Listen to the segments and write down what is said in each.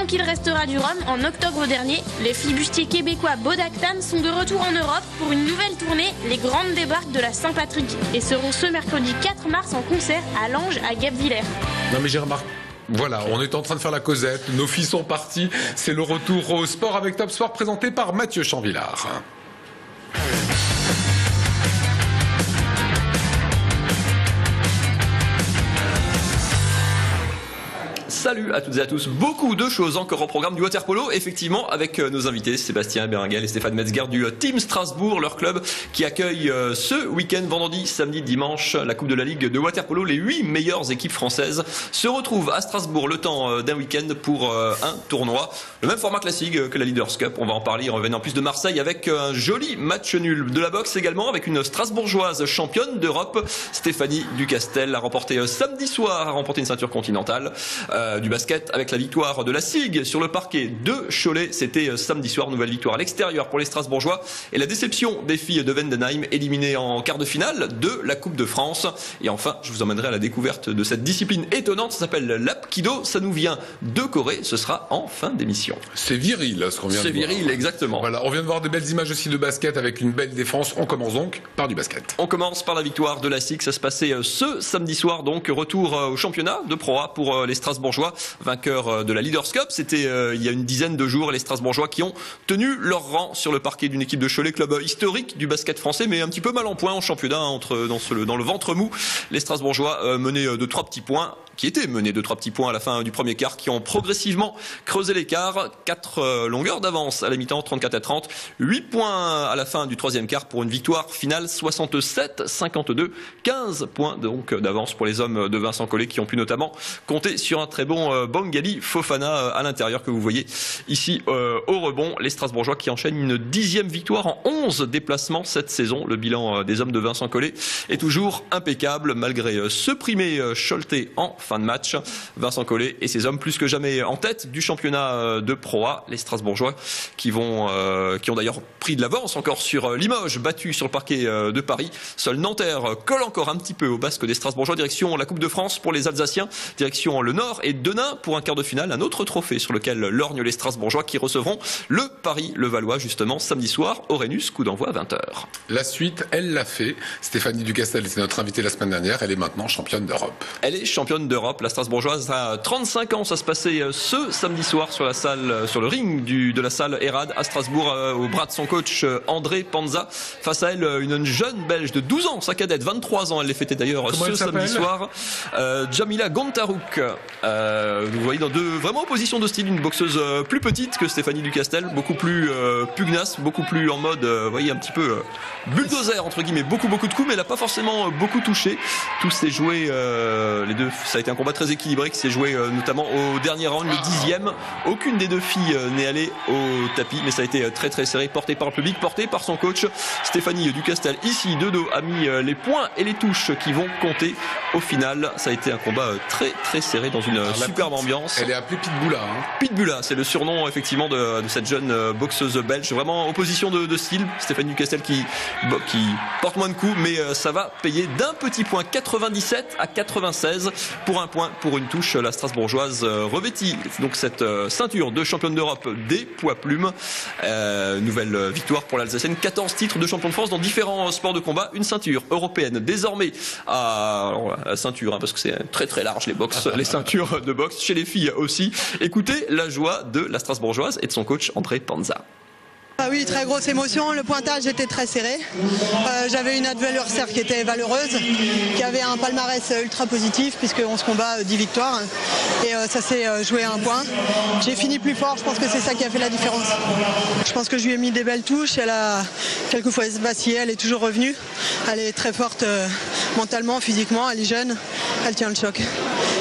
qu'il restera du rhum en octobre dernier, les flibustiers québécois Bodactan sont de retour en Europe pour une nouvelle tournée, les Grandes Débarques de la Saint-Patrick, et seront ce mercredi 4 mars en concert à Lange à Guebwiller. Non mais j'ai remarqué. Voilà, on est en train de faire la causette, nos filles sont parties, c'est le retour au sport avec Top Sport présenté par Mathieu Chanvillard. Salut à toutes et à tous, beaucoup de choses encore au programme du waterpolo, effectivement avec nos invités Sébastien Berenguel et Stéphane Metzger du Team Strasbourg, leur club qui accueille ce week-end, vendredi, samedi, dimanche, la Coupe de la Ligue de waterpolo. Les 8 meilleures équipes françaises se retrouvent à Strasbourg le temps d'un week-end pour un tournoi, le même format classique que la Leaders Cup. On va en parler en revenant en plus de Marseille avec un joli match nul. De la boxe également avec une Strasbourgeoise championne d'Europe, Stéphanie Ducastel a remporté samedi soir, a remporté une ceinture continentale. Du basket avec la victoire de la SIG sur le parquet de Cholet. C'était samedi soir, nouvelle victoire à l'extérieur pour les Strasbourgeois. Et la déception des filles de Vendenheim, éliminées en quart de finale de la Coupe de France. Et enfin, je vous emmènerai à la découverte de cette discipline étonnante. Ça s'appelle l'Apkido. Ça nous vient de Corée. Ce sera en fin d'émission. C'est viril, ce qu'on vient de voir. C'est viril, exactement. Voilà, on vient de voir de belles images aussi de basket avec une belle défense. On commence donc par du basket. On commence par la victoire de la SIG. Ça se passait ce samedi soir. Donc, retour au championnat de Pro A pour les Strasbourgeois. Vainqueurs de la Leaders Cup, c'était il y a une dizaine de jours, les Strasbourgeois qui ont tenu leur rang sur le parquet d'une équipe de Cholet, club historique du basket français, mais un petit peu mal en point en championnat, dans le ventre mou. Les Strasbourgeois menaient de 3 petits points, qui étaient menés de 3 petits points à la fin du premier quart, qui ont progressivement creusé l'écart. 4 longueurs d'avance à la mi-temps, 34-30. 8 points à la fin du troisième quart pour une victoire finale 67-52. 15 points donc d'avance pour les hommes de Vincent Collet qui ont pu notamment compter sur un très bon Bangali Fofana à l'intérieur que vous voyez ici au rebond. Les Strasbourgeois qui enchaînent une 10e victoire en 11 déplacements cette saison. Le bilan des hommes de Vincent Collet est toujours impeccable malgré ce primé Choletais en fin de match. Vincent Collet et ses hommes plus que jamais en tête du championnat de Pro A. Les Strasbourgeois qui ont d'ailleurs pris de l'avance encore sur Limoges, battu sur le parquet de Paris. Seul Nanterre colle encore un petit peu au basque des Strasbourgeois. Direction la Coupe de France pour les Alsaciens. Direction le Nord et Denain pour un quart de finale. Un autre trophée sur lequel lorgnent les Strasbourgeois qui recevront le Paris-Levallois justement samedi soir au Rhenus, coup d'envoi à 20h. La suite, elle l'a fait. Stéphanie Ducastel était notre invitée la semaine dernière. Elle est maintenant championne d'Europe. Elle est championne d'Europe. La Strasbourgeoise a 35 ans. Ça se passait ce samedi soir sur le ring de la salle Erad à Strasbourg au bras de son coach André Panza. Face à elle, une jeune Belge de 12 ans, sa cadette, 23 ans. Elle les fêtait d'ailleurs ce samedi soir. Jamila Gontarouk. Vous voyez dans deux vraiment oppositions de style, une boxeuse plus petite que Stéphanie Ducastel, beaucoup plus pugnace, beaucoup plus en mode, vous voyez, un petit peu bulldozer entre guillemets, beaucoup de coups, mais elle n'a pas forcément beaucoup touché. Tout s'est joué, les deux, ça a été un combat très équilibré qui s'est joué notamment au dernier round, le 10e. Aucune des deux filles n'est allée au tapis, mais ça a été très très serré, porté par le public, porté par son coach Stéphanie Ducastel. Ici, de dos, a mis les points et les touches qui vont compter. Au final, ça a été un combat très très serré dans une superbe ambiance. Elle est appelée Pitbulla. Pitbulla, c'est le surnom effectivement de cette jeune boxeuse belge. Vraiment opposition de style. Stéphanie Ducastel qui porte moins de coups, mais ça va payer d'un petit point. 97-96 pour un point pour une touche. La Strasbourgeoise revêtit donc cette ceinture de championne d'Europe des poids plumes. Nouvelle victoire pour l'Alsacienne. 14 titres de champion de France dans différents sports de combat. Une ceinture européenne désormais à la ceinture, parce que c'est très très large les ceintures de boxe. Chez les filles aussi. Écoutez la joie de la Strasbourgeoise et de son coach André Panza. Ah oui, très grosse émotion, le pointage était très serré. J'avais une adversaire qui était valeureuse, qui avait un palmarès ultra positif puisqu'on se combat 10 victoires et ça s'est joué à un point. J'ai fini plus fort, je pense que c'est ça qui a fait la différence. Je pense que je lui ai mis des belles touches, elle a quelquefois vacillé, elle est toujours revenue. Elle est très forte mentalement, physiquement, elle est jeune, elle tient le choc.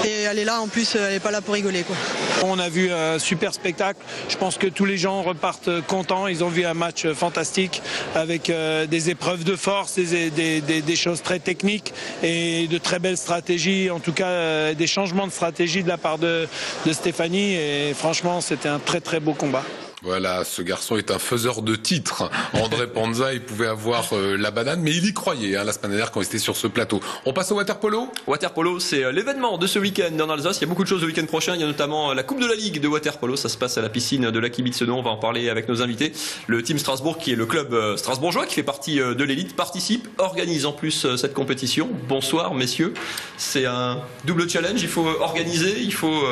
Et elle est là, en plus, elle n'est pas là pour rigoler, quoi. On a vu un super spectacle. Je pense que tous les gens repartent contents. Ils ont vu un match fantastique avec des épreuves de force, des choses très techniques et de très belles stratégies. En tout cas, des changements de stratégie de la part de Stéphanie. Et franchement, c'était un très très beau combat. Voilà, ce garçon est un faiseur de titres. André Panza, il pouvait avoir la banane, mais il y croyait la semaine dernière quand il était sur ce plateau. On passe au waterpolo. Waterpolo, c'est l'événement de ce week-end en Alsace. Il y a beaucoup de choses le week-end prochain. Il y a notamment la Coupe de la Ligue de waterpolo. Ça se passe à la piscine de Lac-Ibitsenon. On va en parler avec nos invités. Le Team Strasbourg, qui est le club strasbourgeois, qui fait partie de l'élite, participe, organise en plus cette compétition. Bonsoir, messieurs. C'est un double challenge. Il faut organiser, il faut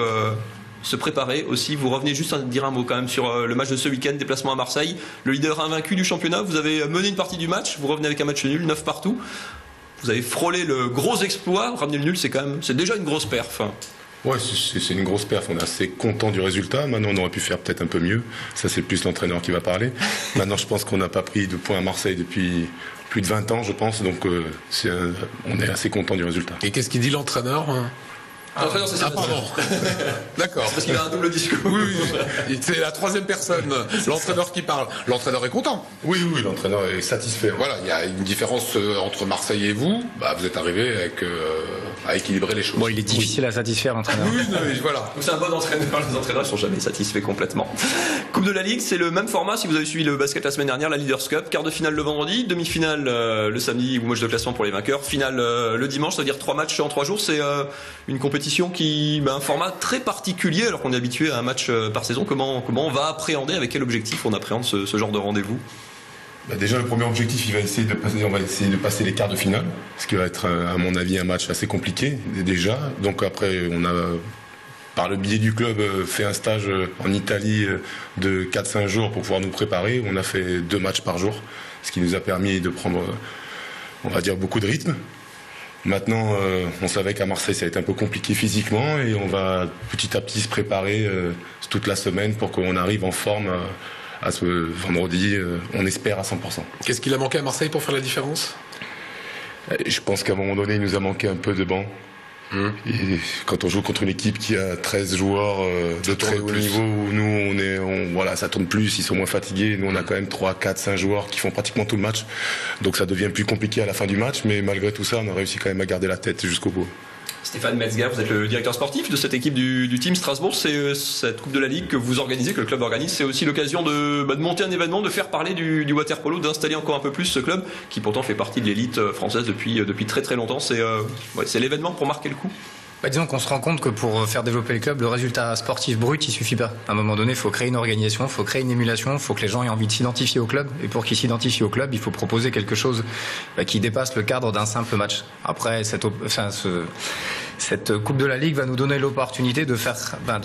se préparer aussi. Vous revenez juste à dire un mot quand même sur le match de ce week-end, déplacement à Marseille. Le leader invaincu du championnat, vous avez mené une partie du match, vous revenez avec un match nul, 9 partout. Vous avez frôlé le gros exploit, ramener le nul, c'est déjà une grosse perf. Ouais, c'est une grosse perf. On est assez content du résultat. Maintenant, on aurait pu faire peut-être un peu mieux. Ça, c'est plus l'entraîneur qui va parler. Maintenant, je pense qu'on n'a pas pris de points à Marseille depuis plus de 20 ans, je pense. Donc, on est assez content du résultat. Et qu'est-ce qu'il dit l'entraîneur ? L'entraîneur, c'est pardon. D'accord. C'est parce qu'il a un double discours. Oui, c'est la troisième personne, l'entraîneur qui parle. L'entraîneur est content. Oui, l'entraîneur est satisfait. Voilà, il y a une différence entre Marseille et vous. Vous êtes arrivé à équilibrer les choses. Bon, il est difficile à satisfaire, l'entraîneur. Oui, non, mais voilà. Donc c'est un bon entraîneur. Les entraîneurs ne sont jamais satisfaits complètement. Coupe de la Ligue, c'est le même format. Si vous avez suivi le basket la semaine dernière, la Leaders Cup, quart de finale le vendredi, demi-finale le samedi ou match de classement pour les vainqueurs, finale le dimanche, c'est-à-dire 3 matchs en 3 jours. C'est une compétition qui un format très particulier alors qu'on est habitué à un match par saison. Comment on va appréhender, avec quel objectif on appréhende ce genre de rendez-vous? Déjà, le premier objectif, on va essayer de passer les quarts de finale, ce qui va être, à mon avis, un match assez compliqué déjà. Donc après, on a, par le biais du club, fait un stage en Italie de 4-5 jours pour pouvoir nous préparer. On a fait 2 matchs par jour, ce qui nous a permis de prendre, on va dire, beaucoup de rythme. Maintenant, on savait qu'à Marseille, ça va être un peu compliqué physiquement et on va petit à petit se préparer toute la semaine pour qu'on arrive en forme à ce vendredi, on espère à 100%. Qu'est-ce qu'il a manqué à Marseille pour faire la différence ? Je pense qu'à un moment donné, il nous a manqué un peu de banc. Et quand on joue contre une équipe qui a 13 joueurs de très haut niveau, où nous voilà, ça tourne plus, ils sont moins fatigués. Nous on a quand même 3, 4, 5 joueurs qui font pratiquement tout le match. Donc ça devient plus compliqué à la fin du match, mais malgré tout ça, on a réussi quand même à garder la tête jusqu'au bout. Stéphane Metzger, vous êtes le directeur sportif de cette équipe du Team Strasbourg. C'est cette Coupe de la Ligue que vous organisez, que le club organise. C'est aussi l'occasion de monter un événement, de faire parler du waterpolo, d'installer encore un peu plus ce club qui pourtant fait partie de l'élite française depuis très très longtemps. C'est l'événement pour marquer le coup. Disons qu'on se rend compte que pour faire développer le club, le résultat sportif brut, il suffit pas. À un moment donné, il faut créer une organisation, il faut créer une émulation, il faut que les gens aient envie de s'identifier au club. Et pour qu'ils s'identifient au club, il faut proposer quelque chose qui dépasse le cadre d'un simple match. Après, cette Coupe de la Ligue va nous donner l'opportunité de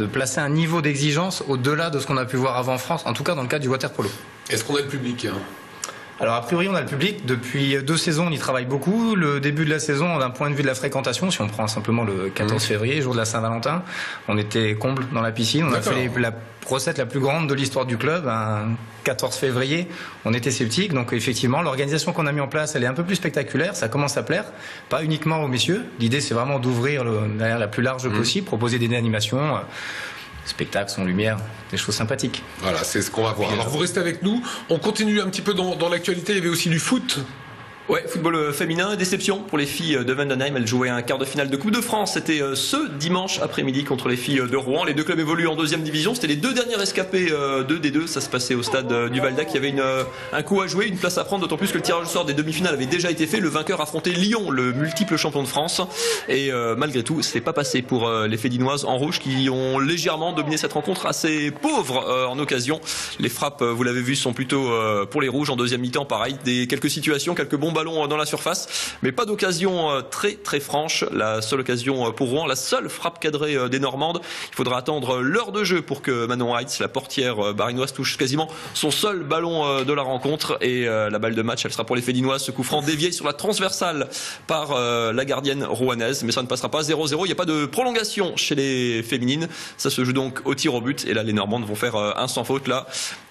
placer un niveau d'exigence au-delà de ce qu'on a pu voir avant en France, en tout cas dans le cadre du waterpolo. Est-ce qu'on a le public Alors a priori on a le public, depuis 2 saisons on y travaille beaucoup. Le début de la saison, d'un point de vue de la fréquentation, si on prend simplement le 14 février, jour de la Saint-Valentin, on était comble dans la piscine. On a fait la recette la plus grande de l'histoire du club, un 14 février, on était sceptiques. Donc effectivement l'organisation qu'on a mis en place, elle est un peu plus spectaculaire, ça commence à plaire, pas uniquement aux messieurs. L'idée c'est vraiment d'ouvrir la plus large possible, proposer des animations, spectacle, son lumière, des choses sympathiques. Voilà, c'est ce qu'on va voir. Alors vous restez avec nous, on continue un petit peu dans l'actualité, il y avait aussi du foot. Ouais, football féminin, déception pour les filles de Vendenheim. Elles jouaient un quart de finale de Coupe de France. C'était ce dimanche après-midi contre les filles de Rouen. Les 2 clubs évoluent en 2e division. C'était les 2 derniers escapés des 2. Ça se passait au stade du Val d'Ac. Il y avait un coup à jouer, une place à prendre, d'autant plus que le tirage au sort des demi-finales avait déjà été fait. Le vainqueur affrontait Lyon, le multiple champion de France. Et malgré tout, c'est pas passé pour les Fédinoises en rouge qui ont légèrement dominé cette rencontre, assez pauvre en occasion. Les frappes, vous l'avez vu, sont plutôt pour les rouges en 2e mi-temps. Pareil, quelques situations, quelques bons ballons dans la surface, mais pas d'occasion très très franche. La seule occasion pour Rouen, la seule frappe cadrée des Normandes. Il faudra attendre l'heure de jeu pour que Manon Heitz, la portière barinoise, touche quasiment son seul ballon de la rencontre, et la balle de match, elle sera pour les Fédinoises. Ce coup franc dévié sur la transversale par la gardienne rouennaise, mais ça ne passera pas. 0-0, il n'y a pas de prolongation chez les féminines, ça se joue donc au tir au but, et là les Normandes vont faire un sans faute, là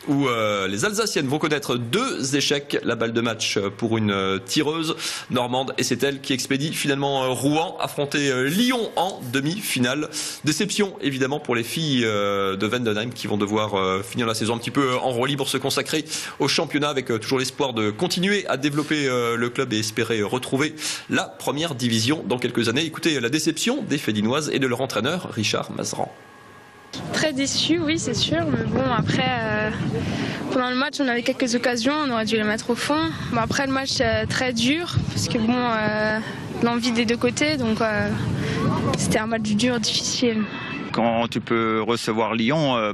où les Alsaciennes vont connaître 2 échecs. La balle de match pour une tireuse normande, et c'est elle qui expédie finalement Rouen affronter Lyon en demi-finale. Déception évidemment pour les filles de Vendenheim qui vont devoir finir la saison un petit peu en roue libre, se consacrer au championnat avec toujours l'espoir de continuer à développer le club et espérer retrouver la première division dans quelques années. Écoutez la déception des Fédinoises et de leur entraîneur Richard Mazeran. Très déçu, oui, c'est sûr. Mais bon, après, pendant le match, on avait quelques occasions, on aurait dû les mettre au fond. Bon, après, le match, très dur, parce que bon, l'envie des deux côtés, donc c'était un match dur, difficile. Quand tu peux recevoir Lyon,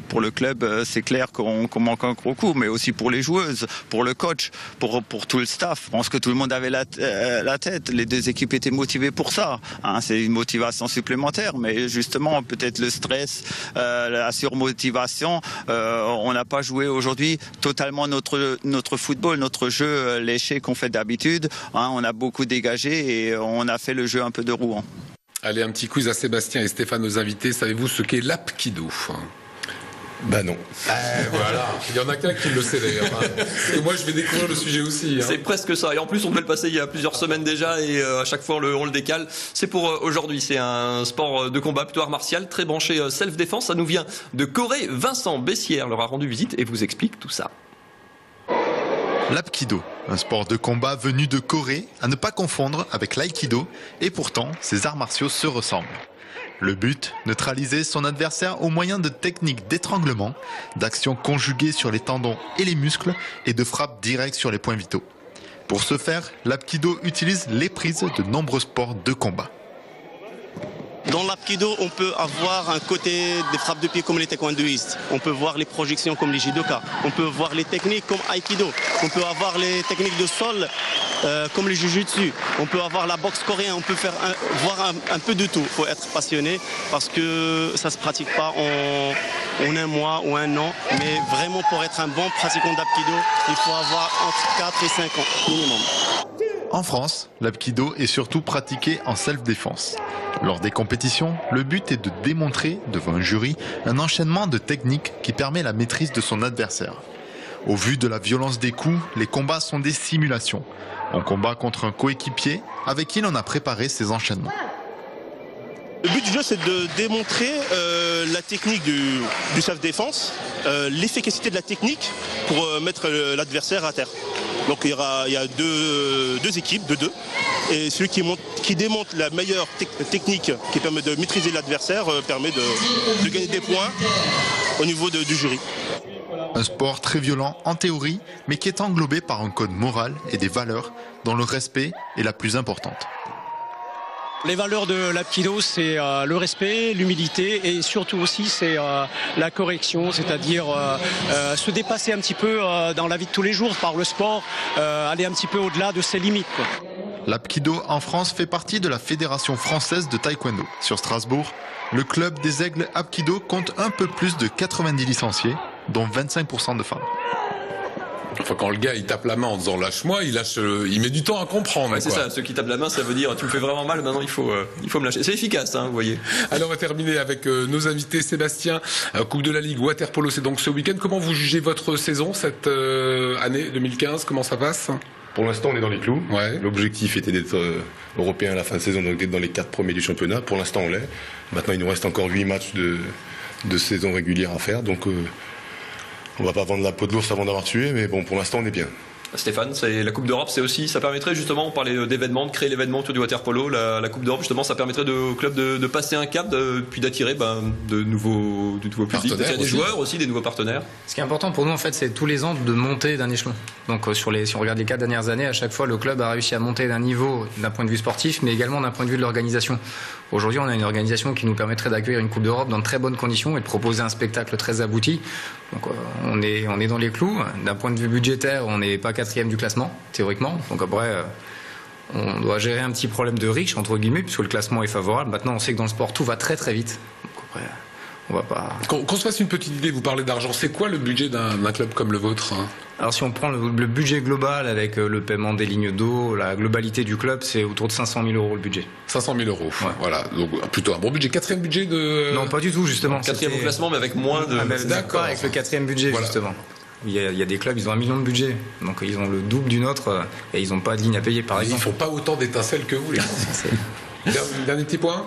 pour le club, c'est clair qu'on manque un gros coup, mais aussi pour les joueuses, pour le coach, pour tout le staff. Je pense que tout le monde avait la tête. Les deux équipes étaient motivées pour ça. C'est une motivation supplémentaire, mais justement, peut-être le stress, la surmotivation, on n'a pas joué aujourd'hui totalement notre football, notre jeu léché qu'on fait d'habitude. On a beaucoup dégagé et on a fait le jeu un peu de Rouen. Allez, un petit quiz à Sébastien et Stéphane, nos invités. Savez-vous ce qu'est l'apkido ? Bah non. Voilà, il y en a qu'un qui le sait d'ailleurs. Parce que moi je vais découvrir le sujet aussi. C'est presque ça. Et en plus on devait le passer il y a plusieurs semaines déjà et à chaque fois on le décale. C'est pour aujourd'hui. C'est un sport de combat plutôt art martial, très branché self-défense. Ça nous vient de Corée. Vincent Bessières leur a rendu visite et vous explique tout ça. L'apkido, un sport de combat venu de Corée, à ne pas confondre avec l'aïkido, et pourtant ces arts martiaux se ressemblent. Le but, neutraliser son adversaire au moyen de techniques d'étranglement, d'actions conjuguées sur les tendons et les muscles et de frappes directes sur les points vitaux. Pour ce faire, l'apkido utilise les prises de nombreux sports de combat. Dans l'apkido, on peut avoir un côté des frappes de pied comme les taekwondoïstes. On peut voir les projections comme les judokas. On peut voir les techniques comme aikido. On peut avoir les techniques de sol comme les jujutsu. On peut avoir la boxe coréenne. On peut voir un peu de tout. Il faut être passionné parce que ça ne se pratique pas en un mois ou un an. Mais vraiment, pour être un bon pratiquant d'apkido, il faut avoir entre 4 et 5 ans minimum. En France, l'apkido est surtout pratiqué en self-défense. Lors des compétitions, le but est de démontrer, devant un jury, un enchaînement de techniques qui permet la maîtrise de son adversaire. Au vu de la violence des coups, les combats sont des simulations. On combat contre un coéquipier avec qui l'on a préparé ces enchaînements. Le but du jeu, c'est de démontrer la technique du self-défense, l'efficacité de la technique pour mettre l'adversaire à terre. Donc il y a deux équipes de deux. Et celui qui démontre la meilleure technique qui permet de maîtriser l'adversaire permet de gagner des points au niveau du jury. Un sport très violent en théorie, mais qui est englobé par un code moral et des valeurs dont le respect est la plus importante. Les valeurs de l'apkido, c'est le respect, l'humilité et surtout aussi c'est la correction, c'est-à-dire se dépasser un petit peu dans la vie de tous les jours par le sport, aller un petit peu au-delà de ses limites, quoi. L'apkido en France fait partie de la Fédération française de taekwondo. Sur Strasbourg, le club des Aigles Apkido compte un peu plus de 90 licenciés, dont 25% de femmes. Enfin, quand le gars il tape la main en disant lâche-moi, il met du temps à comprendre. Ouais, c'est ça, ceux qui tapent la main, ça veut dire tu me fais vraiment mal, maintenant il faut me lâcher. C'est efficace, vous voyez. Alors on va terminer avec nos invités. Sébastien, Coupe de la Ligue, Waterpolo, c'est donc ce week-end. Comment vous jugez votre saison, cette année 2015 ? Comment ça passe ? Pour l'instant, on est dans les clous. Ouais. L'objectif était d'être européen à la fin de saison, donc d'être dans les 4 premiers du championnat. Pour l'instant, on l'est. Maintenant, il nous reste encore 8 matchs de saison régulière à faire. Donc, on va pas vendre la peau de l'ours avant d'avoir tué, mais bon, pour l'instant, on est bien. Stéphane, c'est la Coupe d'Europe, ça permettrait justement, on parlait d'événements, de créer l'événement autour du waterpolo, la Coupe d'Europe justement, ça permettrait au club de passer un cap, puis d'attirer de nouveaux publics, des joueurs aussi, des nouveaux partenaires. Ce qui est important pour nous en fait, c'est tous les ans de monter d'un échelon. Donc si on regarde les 4 dernières années, à chaque fois le club a réussi à monter d'un niveau d'un point de vue sportif, mais également d'un point de vue de l'organisation. Aujourd'hui, on a une organisation qui nous permettrait d'accueillir une Coupe d'Europe dans de très bonnes conditions et de proposer un spectacle très abouti. Donc on est dans les clous. D'un point de vue budgétaire, on n'est pas 4e du classement, théoriquement. Donc après, on doit gérer un petit problème de riche, entre guillemets, puisque le classement est favorable. Maintenant, on sait que dans le sport, tout va très très vite. Donc après, on va pas... Qu'on se fasse une petite idée, vous parlez d'argent. C'est quoi le budget d'un club comme le vôtre ? Alors si on prend le budget global avec le paiement des lignes d'eau, la globalité du club, c'est autour de 500 000 € le budget. 500 000 €, ouais. Voilà. Donc plutôt un bon budget. 4e budget de... Non, pas du tout, justement. 4e au classement, mais avec moins de... D'accord, avec le 4e budget, voilà. Justement. Il y a des clubs, ils ont 1 million de budget. Donc ils ont le double du nôtre et ils n'ont pas de ligne à payer, par exemple. Ils ne font pas autant d'étincelles que vous, les gars. Dernier petit point